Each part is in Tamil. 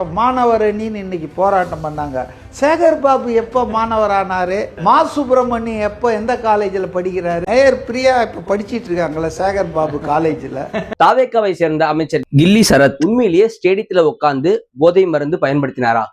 மாணவர் அணின்னு இன்னைக்கு போராட்டம் பண்ணாங்க. சேகர் பாபு எப்போ மாணவர் ஆனாரு? மா சுப்பிரமணியம் எப்போ எந்த காலேஜில் படிக்கிறாரு? மேயர் பிரியா இப்போ படிச்சிட்டு இருக்காங்களா சேகர் பாபு காலேஜில்? தாவேக்காவை சேர்ந்த அமைச்சர் கில்லி சரத் உண்மையிலேயே ஸ்டேடியத்துல உட்கார்ந்து போதை மருந்து பயன்படுத்தினாரா?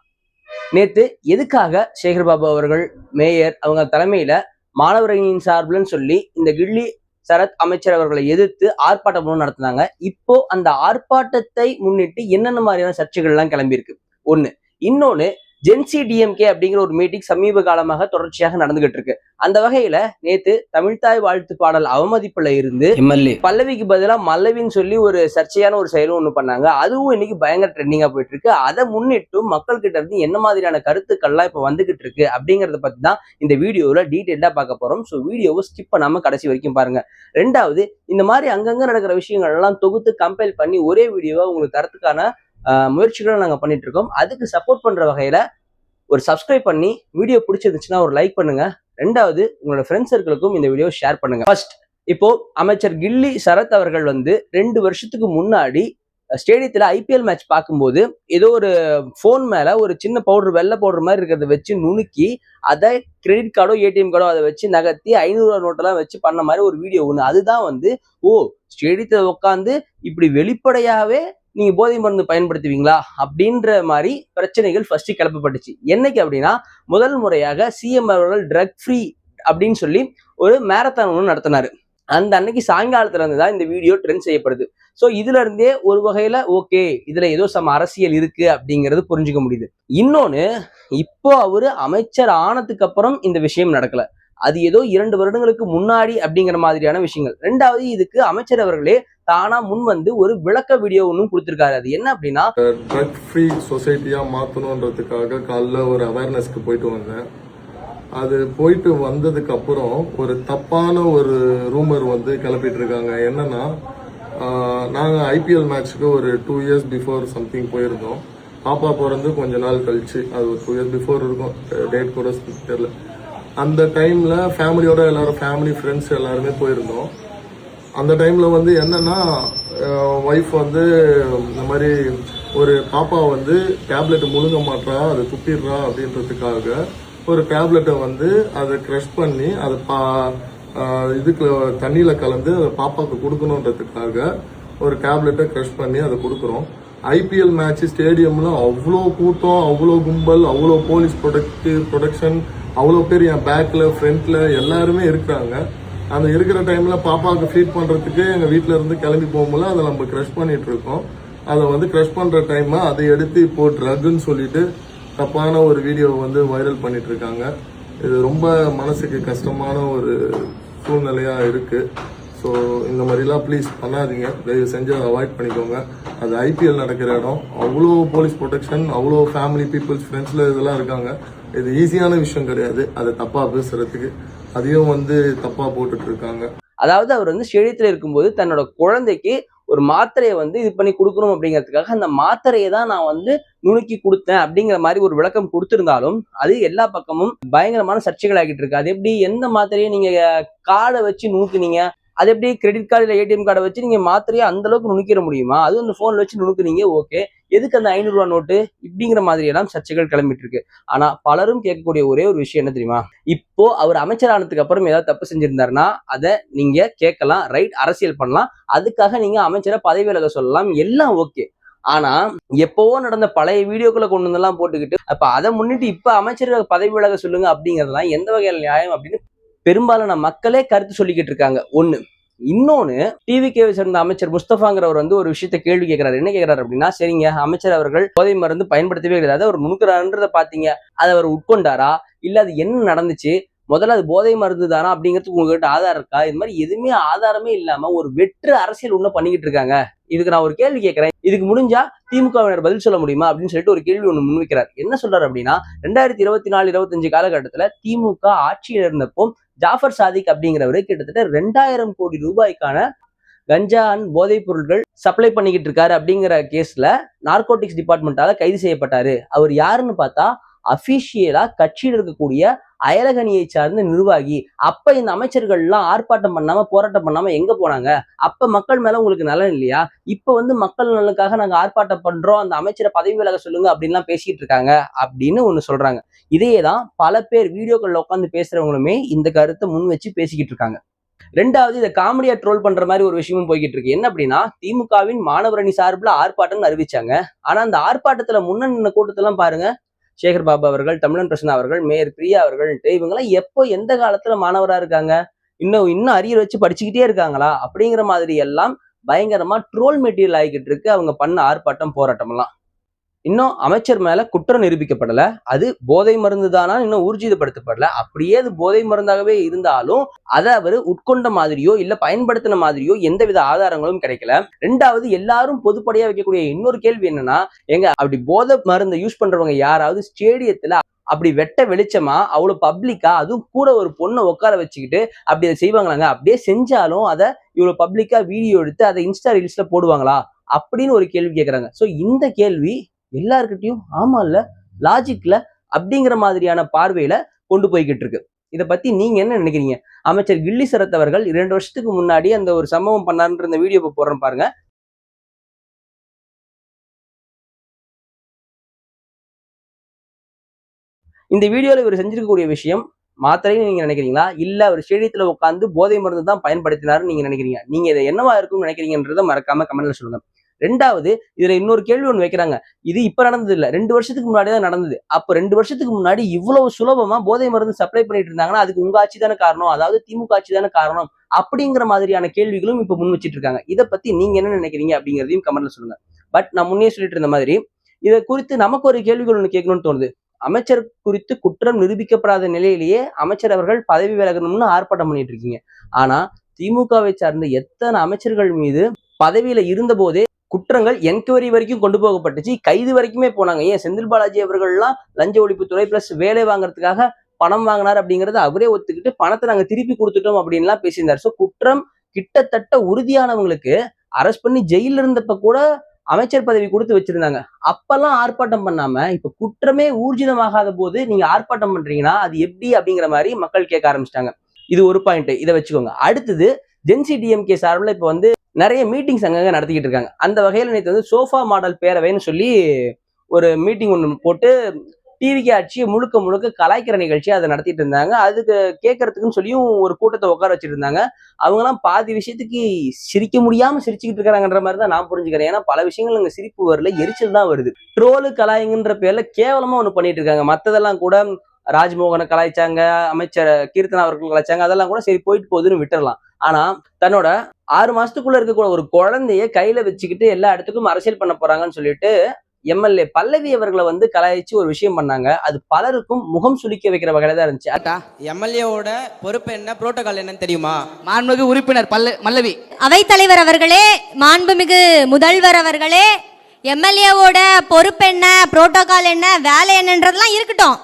நேத்து எதுக்காக சேகர் பாபு அவர்கள் மேயர் அவங்க தலைமையில மாணவர் அணியின் சார்பில்னு சொல்லி இந்த கில்லி சரத் அமைச்சர் அவர்களை எதிர்த்து ஆர்ப்பாட்டம் நடத்தினாங்க. இப்போ அந்த ஆர்ப்பாட்டத்தை முன்னிட்டு என்னென்ன மாதிரியான சர்ச்சைகள் எல்லாம் கிளம்பியிருக்கு ஒண்ணு. இன்னொன்னு, ஜென்சி டிஎம்கே அப்படிங்கிற ஒரு மீட்டிங் சமீப காலமாக தொடர்ச்சியாக நடந்துகிட்டு இருக்கு. அந்த வகையில நேத்து தமிழ்தாய் வாழ்த்து பாடல் அவமதிப்புல இருந்து எம்எல்ஏ பல்லவிக்கு பதிலா மல்லவின்னு சொல்லி ஒரு சர்ச்சையான ஒரு செயலும் ஒண்ணு பண்ணாங்க. அதுவும் இன்னைக்கு பயங்கர ட்ரெண்டிங்கா போயிட்டு இருக்கு. அதை முன்னிட்டு மக்கள் கிட்ட இருந்து என்ன மாதிரியான கருத்துக்கள்லாம் இப்ப வந்துகிட்டு இருக்கு அப்படிங்கறத பத்தி தான் இந்த வீடியோல டீட்டெயிலா பார்க்க போறோம். ஸோ வீடியோவை ஸ்கிப் பண்ணாம கடைசி வரைக்கும் பாருங்க. ரெண்டாவது, இந்த மாதிரி அங்கங்க நடக்கிற விஷயங்கள் எல்லாம் தொகுத்து கம்பைல் பண்ணி ஒரே வீடியோவா உங்களுக்கு தரத்துக்கான முயற்சிகளை நாங்க பண்ணிட்டு இருக்கோம். அதுக்கு சப்போர்ட் பண்ற வகையில ஒரு சப்ஸ்கிரைப் பண்ணி வீடியோ பிடிச்சிருந்துச்சுன்னா ஒரு லைக் பண்ணுங்க. ரெண்டாவது, உங்களோட ஃப்ரெண்ட்ஸ் சர்க்கிளுக்கும் இந்த வீடியோ ஷேர் பண்ணுங்க. ஃபர்ஸ்ட், இப்போ அமைச்சர் கில்லி சரத் அவர்கள் 2 வருஷத்துக்கு முன்னாடி ஸ்டேடியத்துல ஐபிஎல் மேட்ச் பார்க்கும்போது ஏதோ ஒரு போன் மேல ஒரு சின்ன பவுடர், வெள்ளை பவுடர் மாதிரி இருக்கிறத வச்சு நுணுக்கி அதை கிரெடிட் கார்டோ ஏடிஎம் கார்டோ அதை வச்சு நகர்த்தி 500 நோட்டெல்லாம் வச்சு பண்ண மாதிரி ஒரு வீடியோ ஒண்ணு. அதுதான் ஸ்டேடியத்துல உட்காந்து இப்படி வெளிப்படையாவே நீங்க போதை மருந்து பயன்படுத்துவீங்களா அப்படின்ற மாதிரி பிரச்சனைகள் ஃபர்ஸ்ட் கிளப்பப்பட்டுச்சு. என்னைக்கு அப்படின்னா, முதல் முறையாக சிஎம் அவர்கள் ட்ரக் ஃப்ரீ அப்படின்னு சொல்லி ஒரு மேரத்தான் ஒன்று நடத்தினாரு. அந்த அன்னைக்கு சாயங்காலத்துல இருந்து தான் இந்த வீடியோ ட்ரெண்ட் செய்யப்படுது. ஸோ இதுல இருந்தே ஒரு வகையில ஓகே, இதுல ஏதோ சம அரசியல் இருக்கு அப்படிங்கிறது புரிஞ்சுக்க முடியுது. இன்னொன்னு, இப்போ அவரு அமைச்சர் ஆனதுக்கு அப்புறம் இந்த விஷயம் நடக்கல, அது ஏதோ 2 வருடங்களுக்கு முன்னாடி அப்படிங்கிற மாதிரியான விஷயங்கள். ரெண்டாவது, இதுக்கு அமைச்சர் அவர்களே தானா முன் வந்து ஒரு விளக்க வீடியோ ஒன்றும் கொடுத்திருக்காரு. அது என்ன அப்படின்னா, ட்ரக் ஃப்ரீ சொசைட்டியா மாத்தணுன்றதுக்காக காலைல ஒரு அவேர்னஸ்க்கு போயிட்டு வந்தேன். அது போயிட்டு வந்ததுக்கு அப்புறம் ஒரு தப்பான ஒரு ரூமர் கிளப்பிட்டு இருக்காங்க. என்னன்னா, நாங்கள் ஐபிஎல் மேட்ச்சுக்கு ஒரு 2 இயர்ஸ் பிஃபோர் சம்திங் போயிருந்தோம். பாப்பா பிறந்து கொஞ்ச நாள் கழிச்சு, அது ஒரு 2 இயர்ஸ் பிஃபோர் இருக்கும், டேட் கூட தெரியல. அந்த டைம்ல ஃபேமிலியோட எல்லாரும், ஃபேமிலி ஃப்ரெண்ட்ஸ் எல்லாருமே போயிருந்தோம். அந்த டைம்ல என்னன்னா, ஒய்ஃப் இந்த மாதிரி ஒரு பாப்பா டேப்லெட் முழுங்க மாட்டா, அதை துப்பிடுறா அப்படின்றதுக்காக ஒரு டேப்லெட்டை அதை க்ரஷ் பண்ணி அதை இதுக்கு தண்ணியில கலந்து அதை பாப்பாவுக்கு கொடுக்கணுன்றதுக்காக ஒரு டேப்லெட்டை க்ரஷ் பண்ணி அதை கொடுக்குறோம். ஐபிஎல் மேட்ச் ஸ்டேடியம்ல அவ்வளோ கூட்டம், அவ்வளோ கும்பல், அவ்வளோ போலீஸ் ப்ரொடெக்ஷன், அவ்வளோ பேர் என் பேக்ல ஃப்ரண்ட்ல எல்லாருமே இருக்கிறாங்க. அந்த இருக்கிற டைம்ல பாப்பாவுக்கு ஃபீட் பண்றதுக்கு எங்க வீட்டுல இருந்து கிளம்பி போகும்போது அதை நம்ம க்ரஷ் பண்ணிட்டு இருக்கோம். அதை க்ரஷ் பண்ற டைம் அதை எடுத்து இப்போ ட்ரக்னு சொல்லிட்டு தப்பான ஒரு வீடியோ வைரல் பண்ணிட்டு இருக்காங்க. இது ரொம்ப மனசுக்கு கஷ்டமான ஒரு சூழ்நிலையா இருக்கு. ஸோ இந்த மாதிரிலாம் ப்ளீஸ் பண்ணாதீங்க, தயவு செஞ்சு அவாய்ட் பண்ணிக்கோங்க. அது ஐபிஎல் நடக்கிற இடம், அவ்வளோ போலீஸ் ப்ரொடெக்ஷன், அவ்வளோ ஃபேமிலி பீப்புள்ஸ் ஃப்ரெண்ட்ஸ்ல இதெல்லாம் இருக்காங்க. இது ஈஸியான விஷயம் கிடையாது அதை தப்பா பேசுறதுக்கு. அதையும் தப்பா போட்டுட்டு இருக்காங்க. அதாவது அவர் ஸ்டேடியத்துல இருக்கும்போது தன்னோட குழந்தைக்கு ஒரு மாத்திரையை இது பண்ணி கொடுக்கணும் அப்படிங்கிறதுக்காக அந்த மாத்திரையை தான் நான் நுணுக்கி கொடுத்தேன் அப்படிங்கிற மாதிரி ஒரு விளக்கம் கொடுத்திருந்தாலும் அது எல்லா பக்கமும் பயங்கரமான சர்ச்சைகள் ஆகிட்டு இருக்கு. அது எப்படி, எந்த மாத்திரையை நீங்க கார்டை வச்சு நுணுக்குனீங்க? அது எப்படி கிரெடிட் கார்டு இல்லை ஏடிஎம் கார்டை வச்சு நீங்க மாத்திரையை அந்த அளவுக்கு நுணுக்கிற முடியுமா? அதுவும் அந்த போன்ல வச்சு நுணுக்குனீங்க, ஓகே, எதுக்கு அந்த 500 ரூபாய் நோட்டு? இப்படிங்கிற மாதிரி எல்லாம் சர்ச்சைகள் கிளம்பிட்டு இருக்கு. ஆனா பலரும் கேட்கக்கூடிய ஒரே ஒரு விஷயம் என்ன தெரியுமா, இப்போ அவர் அமைச்சர் ஆனதுக்கு அப்புறம் ஏதாவது தப்பு செஞ்சிருந்தாருன்னா அதை நீங்க கேட்கலாம், ரைட், அரசியல் பண்ணலாம், அதுக்காக நீங்க அமைச்சரை பதவி விலக சொல்லலாம், எல்லாம் ஓகே. ஆனா எப்பவோ நடந்த பழைய வீடியோக்களை கொண்டு வந்தெல்லாம் போட்டுக்கிட்டு அப்ப அதை முன்னிட்டு இப்ப அமைச்சர்கள் பதவி விலக சொல்லுங்க அப்படிங்கறதுலாம் எந்த வகையில நியாயம் அப்படின்னு பெரும்பாலான மக்களே கருத்து சொல்லிக்கிட்டு இருக்காங்க. ஒண்ணு. இன்னொன்னு, டிவிகேவை சேர்ந்த அமைச்சர் முஸ்தபாங்கிறவர் ஒரு விஷயத்த கேள்வி கேட்கிறாரு. என்ன கேட்கிறாரு அப்படின்னா, சரிங்க, அமைச்சர் அவர்கள் போதை மருந்து பயன்படுத்தவே கிடையாது, அவர் நுணுக்கிறான்றத பாத்தீங்க, அதை அவர் உட்கொண்டாரா, இல்ல அது என்ன நடந்துச்சு, முதல்ல அது போதை மருந்து தானா அப்படிங்கிறதுக்கு உங்ககிட்ட ஆதாரம் இருக்கா? இது மாதிரி எதுவுமே ஆதாரமே இல்லாம ஒரு வெற்று அரசியல் ஒண்ணு பண்ணிக்கிட்டு இருக்காங்க. இதுக்கு நான் ஒரு கேள்வி கேட்கிறேன், இதுக்கு முடிஞ்சா திமுகவினர் பதில் சொல்ல முடியுமா அப்படின்னு சொல்லிட்டு ஒரு கேள்வி ஒண்ணு முன்வைக்கிறார். என்ன சொல்றாரு அப்படின்னா, 2024-25 காலகட்டத்துல திமுக ஆட்சியில் இருந்தப்போ ஜாஃபர் சாதிக் அப்படிங்கிறவரு கிட்டத்தட்ட 2000 கோடி ரூபாய்க்கான கஞ்சா அண்ட் போதைப் பொருட்கள் சப்ளை பண்ணிக்கிட்டு இருக்காரு அப்படிங்கிற கேஸ்ல நார்கோட்டிக்ஸ் டிபார்ட்மெண்டால கைது செய்யப்பட்டாரு. அவர் யாருன்னு பார்த்தா அபிஷியலா கட்சியில் இருக்கக்கூடிய அயலகணியை சார்ந்த நிர்வாகி. அப்ப இந்த அமைச்சர்கள் எல்லாம் ஆர்ப்பாட்டம் பண்ணாம போராட்டம் பண்ணாம எங்க போனாங்க? அப்ப மக்கள் மேல உங்களுக்கு நலன் இல்லையா? இப்ப மக்கள் நலனுக்காக நாங்க ஆர்ப்பாட்டம் பண்றோம், அந்த அமைச்சரை பதவி விலக சொல்லுங்க அப்படின்லாம் பேசிட்டு இருக்காங்க அப்படின்னு ஒண்ணு சொல்றாங்க. இதையேதான் பல பேர் வீடியோக்கள்ல உட்காந்து பேசுறவங்களுமே இந்த கருத்தை முன் வச்சு பேசிக்கிட்டு இருக்காங்க. ரெண்டாவது, இதை காமெடியா ட்ரோல் பண்ற மாதிரி ஒரு விஷயமும் போய்கிட்டு இருக்கு. என்ன அப்படின்னா, திமுகவின் மாணவர் அணி சார்பில் ஆர்ப்பாட்டம்னு அறிவிச்சாங்க. ஆனா அந்த ஆர்ப்பாட்டத்துல முன்ன நின்ன கூட்டத்தெல்லாம் பாருங்க, சேகர் பாபு அவர்கள், தமிழன் பிரசன்னா அவர்கள், மேயர் பிரியா அவர்கள், இவங்கெல்லாம் எப்போ எந்த காலத்துல மாணவரா இருக்காங்க? இன்னும் அரியர் வச்சு படிச்சுக்கிட்டே இருக்காங்களா? அப்படிங்கிற மாதிரி எல்லாம் பயங்கரமா ட்ரோல் மெட்டீரியல் ஆகிக்கிட்டு இருக்கு அவங்க பண்ண ஆர்ப்பாட்டம் போராட்டம் எல்லாம். இன்னும் அமைச்சர் மேல குற்றம் நிரூபிக்கப்படல. அது போதை மருந்து தானா இன்னும் ஊர்ஜிதப்படுத்தப்படல. அப்படியே அது போதை மருந்தாகவே இருந்தாலும் அதை அவர் உட்கொண்ட மாதிரியோ இல்ல பயன்படுத்தின மாதிரியோ எந்தவித ஆதாரங்களும் கிடைக்கல. ரெண்டாவது, எல்லாரும் பொதுப்படையா வைக்கக்கூடிய இன்னொரு கேள்வி என்னன்னா, அப்படி போதை மருந்தை யூஸ் பண்றவங்க யாராவது ஸ்டேடியத்துல அப்படி வெட்ட வெளிச்சமா அவ்வளவு பப்ளிக்கா, அதுவும் கூட ஒரு பொண்ணை உட்கார வச்சுக்கிட்டு அப்படி அதை செய்வாங்களாங்க? அப்படியே செஞ்சாலும் அதை இவ்வளவு பப்ளிக்கா வீடியோ எடுத்து அதை இன்ஸ்டா ரீல்ஸ்ல போடுவாங்களா அப்படின்னு ஒரு கேள்வி கேட்கறாங்க. சோ இந்த கேள்வி எல்லார்கிட்டையும் ஆமா இல்ல, லாஜிக்ல அப்படிங்கிற மாதிரியான பார்வையில கொண்டு போய்கிட்டு இருக்கு. இதை பத்தி நீங்க என்ன நினைக்கிறீங்க? அமைச்சர் கில்லி சரத் அவர்கள் 2 வருஷத்துக்கு முன்னாடி அந்த ஒரு சம்பவம் பண்ணாருன்ற இந்த வீடியோ போடுறேன் பாருங்க. இந்த வீடியோல இவர் செஞ்சிருக்கக்கூடிய விஷயம் மாத்திரைன்னு நீங்க நினைக்கிறீங்களா, இல்ல அவர் ஸ்டேடியத்துல உட்காந்து போதை மருந்து தான் பயன்படுத்தினாருன்னு நீங்க நினைக்கிறீங்க? நீங்க இதை என்னவா இருக்கும்னு நினைக்கிறீங்கன்றத மறக்காம கமெண்ட்ல சொல்லுங்க. ரெண்டாவது, இதுல இன்னொரு கேள்வி ஒண்ணு வைக்கிறாங்க. இது இப்ப நடந்தது இல்ல, 2 வருஷத்துக்கு முன்னாடி தான் நடந்தது. அப்ப 2 வருஷத்துக்கு முன்னாடி இவ்வளவு சுலபமா போதை மருந்து சப்ளை பண்ணிட்டு இருந்தாங்கன்னா அதுக்கு உங்க ஆட்சி தானே காரணம், அதாவது திமுக ஆட்சி தானே காரணம் அப்படிங்கிற மாதிரியான கேள்விகளும் இப்ப முன் வச்சிட்டு இருக்காங்க. இதை பத்தி நீங்க என்ன நினைக்கிறீங்க அப்படிங்கிறதையும் கமெண்ட்ல சொல்லுங்க. பட் நான் முன்னே சொல்லிட்டு இருந்த மாதிரி இதை குறித்து நமக்கு ஒரு கேள்விகள் ஒண்ணு கேட்கணும்னு தோணுது. அமைச்சர் குறித்து குற்றம் நிரூபிக்கப்படாத நிலையிலேயே அமைச்சர் அவர்கள் பதவி விலகணும்னு ஆர்ப்பாட்டம் பண்ணிட்டு இருக்கீங்க. ஆனா திமுகவை சார்ந்த எத்தனை அமைச்சர்கள் மீது பதவியில இருந்த போதே குற்றங்கள் என்கொயரி வரைக்கும் கொண்டு போகப்பட்டுச்சு, கைது வரைக்குமே போனாங்க. ஏன் செந்தில் பாலாஜி அவர்கள்லாம் லஞ்ச ஒழிப்புத்துறை பிளஸ் வேலை வாங்குறதுக்காக பணம் வாங்கினார் அப்படிங்கறத அவரே ஒத்துக்கிட்டு பணத்தை நாங்க திருப்பி கொடுத்துட்டோம் அப்படின்லாம் பேசியிருந்தார். சோ குற்றம் கிட்டத்தட்ட உறுதியானவங்களுக்கு அரெஸ்ட் பண்ணி ஜெயில இருந்தப்ப கூட அமைச்சர் பதவி கொடுத்து வச்சிருந்தாங்க. அப்பெல்லாம் ஆர்ப்பாட்டம் பண்ணாம இப்ப குற்றமே ஊர்ஜிதமாகாத போது நீங்க ஆர்ப்பாட்டம் பண்றீங்கன்னா அது எப்படி அப்படிங்கிற மாதிரி மக்கள் கேட்க ஆரம்பிச்சிட்டாங்க. இது ஒரு பாயிண்ட், இதை வச்சுக்கோங்க. அடுத்தது, ஜென்சி டிஎம்கே சார்பில் இப்ப நிறைய மீட்டிங்ஸ் அங்கங்க நடத்திக்கிட்டு இருக்காங்க. அந்த வகையில நேற்று சோஃபா மாடல் பேரவைன்னு சொல்லி ஒரு மீட்டிங் ஒன்று போட்டு டிவிக்கு ஆட்சியை முழுக்க முழுக்க கலாய்க்கிற நிகழ்ச்சி அதை நடத்திட்டு இருந்தாங்க. அதுக்கு கேட்கறதுக்குன்னு சொல்லியும் ஒரு கூட்டத்தை உட்கார வச்சுட்டு இருந்தாங்க. அவங்கலாம் பாதி விஷயத்துக்கு சிரிக்க முடியாம சிரிச்சுக்கிட்டு இருக்காங்கன்ற மாதிரி தான் நான் புரிஞ்சுக்கிறேன். ஏன்னா பல விஷயங்கள் அங்க சிரிப்பு வரல, எரிச்சல் தான் வருது. ட்ரோலு கலாய்ங்கிற பேர்ல கேவலமா ஒண்ணு பண்ணிட்டு இருக்காங்க. மத்ததெல்லாம் கூட ராஜ்மோகனை கலாய்ச்சாங்க, அமைச்சர் கீர்த்தனா அவர்கள் கலாய்ச்சாங்க, அதெல்லாம் கூட சரி போயிட்டு போகுதுன்னு விட்டுறலாம். ஆனா தன்னோட 6 மாசத்துக்குள்ள இருக்கக்கூடிய ஒரு குழந்தைய கையில வச்சுக்கிட்டு எல்லா இடத்துக்கும் அரசியல் பண்ண போறாங்கன்னு சொல்லிட்டு எம்எல்ஏ பல்லவி அவர்களை கலாய்ச்சி ஒரு விஷயம் பண்ணாங்க. அது பலருக்கும் முகம் சுளிக்க வைக்கிற வகையில தான் இருந்துச்சு. எம்எல்ஏவோட பொறுப்பு என்ன, புரோட்டோகால் என்னன்னு தெரியுமா? மாண்புமிகு உறுப்பினர் மல்லவி. அவைத்தலைவர் அவர்களே, மாண்புமிகு முதல்வர் அவர்களே, எம்எல்ஏவோட பொறுப்பு என்ன, புரோட்டோகால் என்ன, வேலை என்னன்றதெல்லாம் இருக்கட்டும்.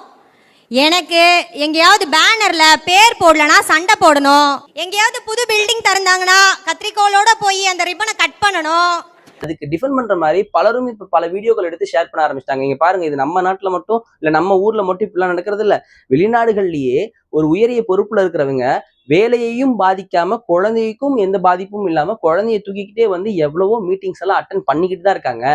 எனக்கு எங்கேயாவது பேனர்ல பேர் போடலனா சண்டை போடணும், எங்கேயாவது புது பில்டிங் திறந்தாங்கன்னா கத்திரிக்கோளோட போய் அந்த ரிப்பனை கட் பண்ணணும். அதுக்கு டிஃபெண்ட் பண்ற மாதிரி பலரும் இப்ப பல வீடியோக்கள் எடுத்து ஷேர் பண்ண ஆரம்பிச்சிட்டாங்க. இங்க பாருங்க, இது நம்ம நாட்டுல மட்டும் இல்ல, நம்ம ஊர்ல மட்டும் இப்படிலாம் நடக்கிறது இல்ல. வெளிநாடுகள்லயே ஒரு உயரிய பொறுப்புல இருக்கிறவங்க வேலையையும் பாதிக்காம குழந்தைக்கும் எந்த பாதிப்பும் இல்லாம குழந்தைய தூக்கிக்கிட்டே எவ்வளவோ மீட்டிங்ஸ் எல்லாம் அட்டன் பண்ணிக்கிட்டு தான் இருக்காங்க.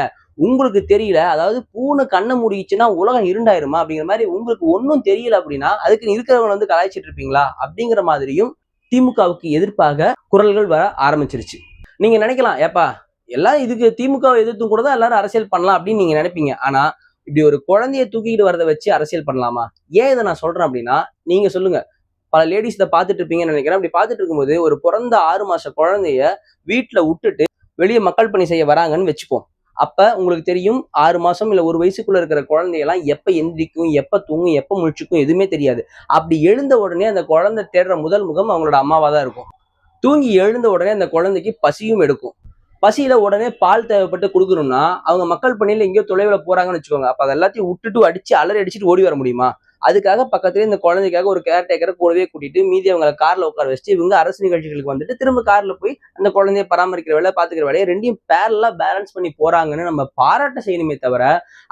உங்களுக்கு தெரியல, அதாவது பூனை கண்ணை மூடிச்சுன்னா உலகம் இருண்டாயிருமா அப்படிங்கிற மாதிரி உங்களுக்கு ஒன்னும் தெரியல அப்படின்னா அதுக்கு இருக்கிறவங்க கலாய்ச்சிட்டு இருப்பீங்களா அப்படிங்கிற மாதிரியும் திமுகவுக்கு எதிர்ப்பாக குரல்கள் வர ஆரம்பிச்சிருச்சு. நீங்க நினைக்கலாம், ஏப்பா எல்லாம் இதுக்கு திமுகவை எதிர்த்தும் கூட தான் எல்லாரும் அரசியல் பண்ணலாம் அப்படின்னு நீங்க நினைப்பீங்க. ஆனா இப்படி ஒரு குழந்தைய தூக்கிட்டு வரதை வச்சு அரசியல் பண்ணலாமா? ஏன் இதை நான் சொல்றேன் அப்படின்னா, நீங்க சொல்லுங்க, பல லேடிஸ் இதை பார்த்துட்டு இருப்பீங்கன்னு நினைக்கிறேன். அப்படி பார்த்துட்டு இருக்கும்போது ஒரு பிறந்த 6 மாச குழந்தைய வீட்டுல விட்டுட்டு வெளியே மக்கள் பணி செய்ய வராங்கன்னு வச்சுப்போம். அப்ப உங்களுக்கு தெரியும், 6 மாசம் இல்ல 1 வயசுக்குள்ள இருக்கிற குழந்தையெல்லாம் எப்ப எந்திரிக்கும், எப்ப தூங்கும், எப்ப முழிச்சுக்கும் எதுவுமே தெரியாது. அப்படி எழுந்த உடனே அந்த குழந்தை தேடுற முதல் முகம் அவங்களோட அம்மாவா தான் இருக்கும். தூங்கி எழுந்த உடனே அந்த குழந்தைக்கு பசியும் எடுக்கும். பசியில உடனே பால் தேவைப்பட்டு கொடுக்கணும்னா அவங்க மக்கள் பணியில எங்கேயோ தொலைவில் போறாங்கன்னு வச்சுக்கோங்க. அப்ப அது எல்லாத்தையும் விட்டுட்டு அடிச்சு அலறி அடிச்சுட்டு ஓடி வர முடியுமா? அதுக்காக பக்கத்துலேயே இந்த குழந்தைக்காக ஒரு கேர்டேக்கரை கூடவே கூட்டிட்டு மீதி அவங்களை கார்ல உட்கார வச்சுட்டு இவங்க அரசு நிகழ்ச்சிகளுக்கு வந்துட்டு திரும்ப கார்ல போய் அந்த குழந்தைய பராமரிக்கிற வேலை பாத்துக்கிற வேலையை ரெண்டையும் பேரலா பேலன்ஸ் பண்ணி போறாங்கன்னு நம்ம பாராட்ட செய்யணுமே தவிர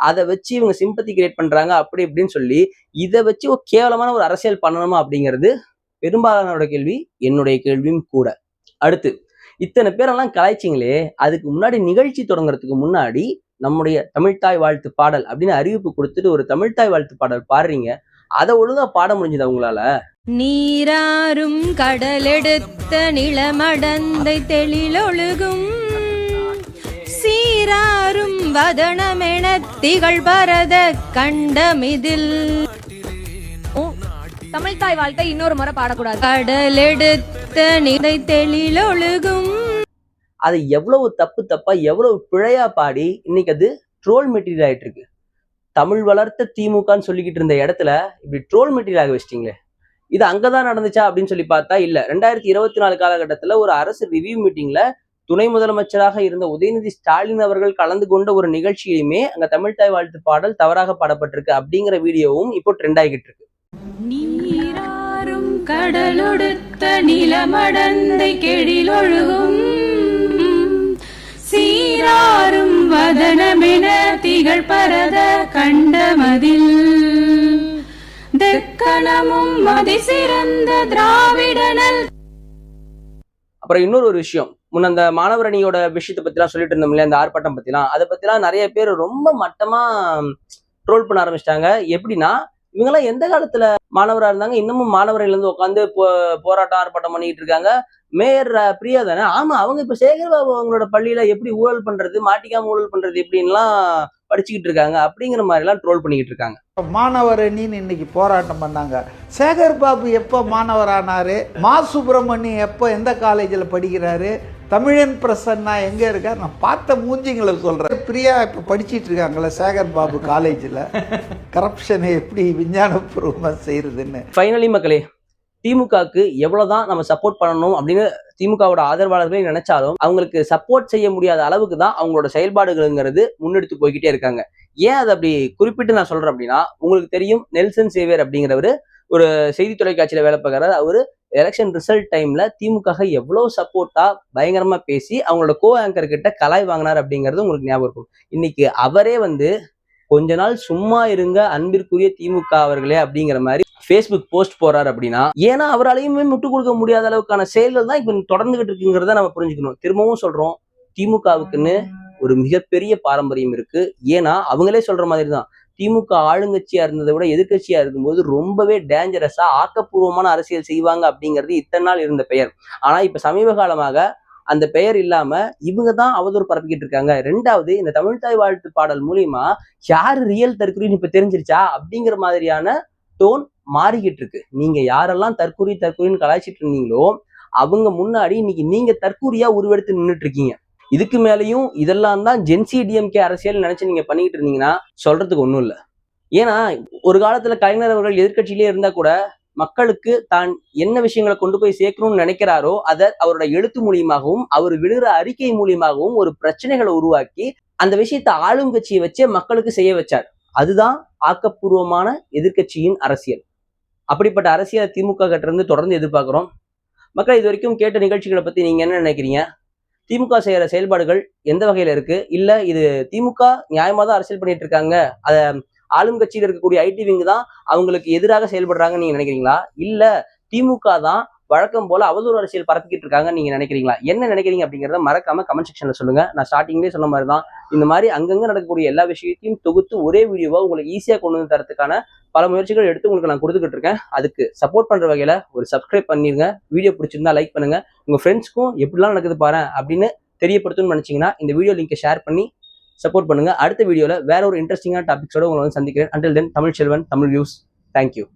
அதை வச்சு இவங்க சிம்பத்தி கிரியேட் பண்றாங்க அப்படி இப்படின்னு சொல்லி இதை வச்சு ஒரு கேவலமான ஒரு அரசியல் பண்ணணுமா அப்படிங்கிறது பெரும்பாலானோட கேள்வி, என்னுடைய கேள்வியும் கூட. அடுத்து, இத்தனை பேரெல்லாம் கலாய்ச்சிங்களே, அதுக்கு முன்னாடி நிகழ்ச்சி தொடங்குறதுக்கு முன்னாடி நம்முடைய தமிழ்த்தாய் வாழ்த்து பாடல் அப்படின்னு அறிவிப்பு கொடுத்துட்டு ஒரு தமிழ்த்தாய் வாழ்த்து பாடல் பாடுறீங்க, அதை ஒழுங்கா பாட முடிஞ்சது அவங்களால? நீராறும் கடலெடுத்த நிலமடந்தை தெளிலொழுகும் சீராறும் வதனமென திகழ் பரத கண்டமிதில். தமிழ்த்தாய் வாழ்த்தை இன்னொரு முறை பாடக்கூடாது. கடலெடுத்த நிலை தெளிலொழுகும். அதை எவ்வளவு தப்பா எவ்வளவு பிழையா பாடி இன்னைக்கு அது ட்ரோல் மெட்டீரியல் ஆயிட்டு இருக்கு. தமிழ் வளர்த்த திமுகன்னு சொல்லிக்கிட்டு இருந்த இடத்துல இப்படி ட்ரோல் மெட்டீரியல் ஆக வச்சிட்டீங்களே, இது அங்கதான் நடந்துச்சா அப்படின்னு சொல்லி பார்த்தா இல்ல. 2024 காலகட்டத்துல ஒரு அரசு ரிவ்யூ மீட்டிங்ல துணை முதலமைச்சராக இருந்த உதயநிதி ஸ்டாலின் அவர்கள் கலந்து கொண்ட ஒரு நிகழ்ச்சியிலுமே அங்க தமிழ்த்தாய் வாழ்த்து பாடல் தவறாக பாடப்பட்டிருக்கு அப்படிங்கிற வீடியோவும் இப்போ ட்ரெண்ட் ஆகிட்டு இருக்கு. நீராறும் கடலொடுத்த நிலமடந்தை கெழிலொழுகும் சீராறும் வதனமென திகழ் பரத கண்டமதில் தெக்கணமும் மதிசிறந்த திராவிடனல். அப்புறம் இன்னொரு விஷயம், முன்ன அந்த மாணவர் அணியோட விஷயத்தை பத்திலாம் சொல்லிட்டு இருந்தோம் இல்லையா, அந்த ஆர்ப்பாட்டம் பத்திலாம், அதை பத்திலாம் நிறைய பேர் ரொம்ப மட்டமா ட்ரோல் பண்ண ஆரம்பிச்சிட்டாங்க. எப்படின்னா, இவங்கெல்லாம் எந்த காலத்துல மாணவரா இருந்தாங்க, இன்னமும் மாணவர்கள் இருந்து உட்காந்து போராட்டம் ஆர்ப்பாட்டம் பண்ணிட்டு இருக்காங்க. மேயர் பிரியா தானே? ஆமா, அவங்க இப்ப சேகர்பாபு அவங்களோட பள்ளியில எப்படி ஊழல் பண்றது, மாட்டிக்காம ஊழல் பண்றது எப்படின்லாம் படிச்சுக்கிட்டு இருக்காங்க அப்படிங்கிற மாதிரி எல்லாம் ட்ரோல் பண்ணிக்கிட்டு இருக்காங்க. மாணவர் அணின்னு இன்னைக்கு போராட்டம் பண்ணாங்க. சேகர்பாபு எப்போ மாணவர் ஆனாரு? மா சுப்பிரமணியம் எப்போ எந்த காலேஜில் படிக்கிறாரு? தமிழன் பிரசன்னா எங்க இருக்கார்? நான் பார்த்த மூஞ்சிங்களை சொல்றேன். பிரியா இப்போ படிச்சுட்டு இருக்காங்களே சேகர்பாபு காலேஜில், கரப்ஷனை எப்படி விஞ்ஞானபூர்வமாக செய்யறதுன்னு. ஃபைனலி மக்களே, திமுகவுக்கு எவ்வளவுதான் நம்ம சப்போர்ட் பண்ணணும் அப்படின்னு திமுகவோட ஆதரவாளர்களே நினைச்சாலும் அவங்களுக்கு சப்போர்ட் செய்ய முடியாத அளவுக்கு தான் அவங்களோட செயல்பாடுகள்ங்கிறது முன்னெடுத்து போய்கிட்டே இருக்காங்க. ஏன் அதை அப்படி குறிப்பிட்டு நான் சொல்றேன் அப்படின்னா, உங்களுக்கு தெரியும் நெல்சன் சேவியர் அப்படிங்கிறவரு ஒரு செய்தி தொலைக்காட்சியில வேலை பார்க்கறாரு. அவரு எலெக்ஷன் ரிசல்ட் டைம்ல திமுக எவ்வளவு சப்போர்ட்டா பயங்கரமா பேசி அவங்களோட கோ ஆங்கர் கிட்ட கலாய் வாங்கினார் அப்படிங்கிறது உங்களுக்கு ஞாபகம் இருக்கும். இன்னைக்கு அவரே கொஞ்ச நாள் சும்மா இருங்க அன்பிற்குரிய திமுக அவர்களே அப்படிங்கிற மாதிரி ஃபேஸ்புக் போஸ்ட் போறாரு அப்படின்னா, ஏன்னா அவராலையுமே முட்டு கொடுக்க முடியாத அளவுக்கான செயல்கள் தான் இப்ப தொடர்ந்துகிட்டு இருக்குங்கிறத நம்ம புரிஞ்சுக்கணும். திரும்பவும் சொல்றோம், திமுகவுக்குன்னு ஒரு மிகப்பெரிய பாரம்பரியம் இருக்கு. ஏன்னா அவங்களே சொல்ற மாதிரி தான், திமுக ஆளுங்கட்சியா இருந்ததை விட எதிர்கட்சியா இருக்கும்போது ரொம்பவே டேஞ்சரஸா ஆக்கப்பூர்வமான அரசியல் செய்வாங்க அப்படிங்கிறது இத்தனை நாள் இருந்த பெயர். ஆனா இப்ப சமீப காலமாக அந்த பெயர் இல்லாம இவங்க தான் அவதூறு பரப்பிக்கிட்டு இருக்காங்க. ரெண்டாவது, இந்த தமிழ்த்தாய் வாழ்த்து பாடல் மூலியமா யாரு ரியல் தற்கொலைன்னு இப்ப தெரிஞ்சிருச்சா அப்படிங்கிற மாதிரியான டோன் மாறிக்கிட்டு இருக்கு. நீங்க யாரெல்லாம் தற்கொலைன்னு கலாய்ச்சிட்டு இருந்தீங்களோ அவங்க முன்னாடி இன்னைக்கு நீங்க தற்கூரியா உருவெடுத்து நின்றுட்டு இருக்கீங்க. இதுக்கு மேலையும் இதெல்லாம் தான் ஜென்சி டிஎம்கே அரசியல் நினைச்சு நீங்க பண்ணிக்கிட்டு இருந்தீங்கன்னா சொல்றதுக்கு ஒண்ணும் இல்லை. ஏன்னா ஒரு காலத்துல கலைஞர் அவர்கள் எதிர்கட்சியிலே இருந்தா கூட மக்களுக்கு தான் என்ன விஷயங்களை கொண்டு போய் சேர்க்கணும்னு நினைக்கிறாரோ அதை அவரோட எழுத்து மூலியமாகவும் அவர் விடுகிற அறிக்கை மூலியமாகவும் ஒரு பிரச்சனைகளை உருவாக்கி அந்த விஷயத்தை ஆளுங்கட்சியை வச்சே மக்களுக்கு செய்ய வச்சார். அதுதான் ஆக்கப்பூர்வமான எதிர்கட்சியின் அரசியல். அப்படிப்பட்ட அரசியலை திமுக கிட்ட இருந்து தொடர்ந்து எதிர்பார்க்கிறோம். மக்கள் இது வரைக்கும் கேட்ட நிகழ்ச்சிகளை பத்தி நீங்க என்ன நினைக்கிறீங்க? திமுக செய்யற செயல்பாடுகள் எந்த வகையில இருக்கு? இல்ல இது திமுக நியாயமா தான் அரசியல் பண்ணிட்டு இருக்காங்க, அத ஆளும் கட்சியில இருக்கக்கூடிய ஐடி விங் தான் அவங்களுக்கு எதிராக செயல்படுறாங்கன்னு நீங்க நினைக்கிறீங்களா? இல்ல திமுக தான் வழக்கம் போல அவதூறு அரசியல் பரப்பிக்கிட்டு இருக்காங்கன்னு நீங்க நினைக்கிறீங்களா? என்ன நினைக்கிறீங்க அப்படிங்கிறத மறக்காம கமெண்ட் செக்ஷன்ல சொல்லுங்க. நான் ஸ்டார்டிங்லேயே சொன்ன மாதிரி தான், இந்த மாதிரி அங்கங்க நடக்கக்கூடிய எல்லா விஷயத்தையும் தொகுத்து ஒரே வீடியோவா உங்களுக்கு ஈஸியா கொண்டு வந்து தரத்துக்கான பல முயற்சிகள் எடுத்து உங்களுக்கு நான் கொடுத்துக்கிட்டு இருக்கேன். அதுக்கு சப்போர்ட் பண்ற வகையில ஒரு சப்ஸ்கிரைப் பண்ணிருங்க. வீடியோ பிடிச்சிருந்தா லைக் பண்ணுங்க. உங்க ஃப்ரெண்ட்ஸ்க்கும் எப்படிலாம் நடக்குது பாரு அப்படின்னு தெரியப்படுத்தணும்னு நினைச்சீங்கன்னா இந்த வீடியோ லிங்கை ஷேர் பண்ணி சப்போர்ட் பண்ணுங்க. அடுத்த வீடியோல வேற ஒரு இன்ட்ரெஸ்டிங்கான டாபிக்ஸோட உங்களை சந்திக்கிறேன். Until then, Tamil Selvan, Tamil views. Thank you.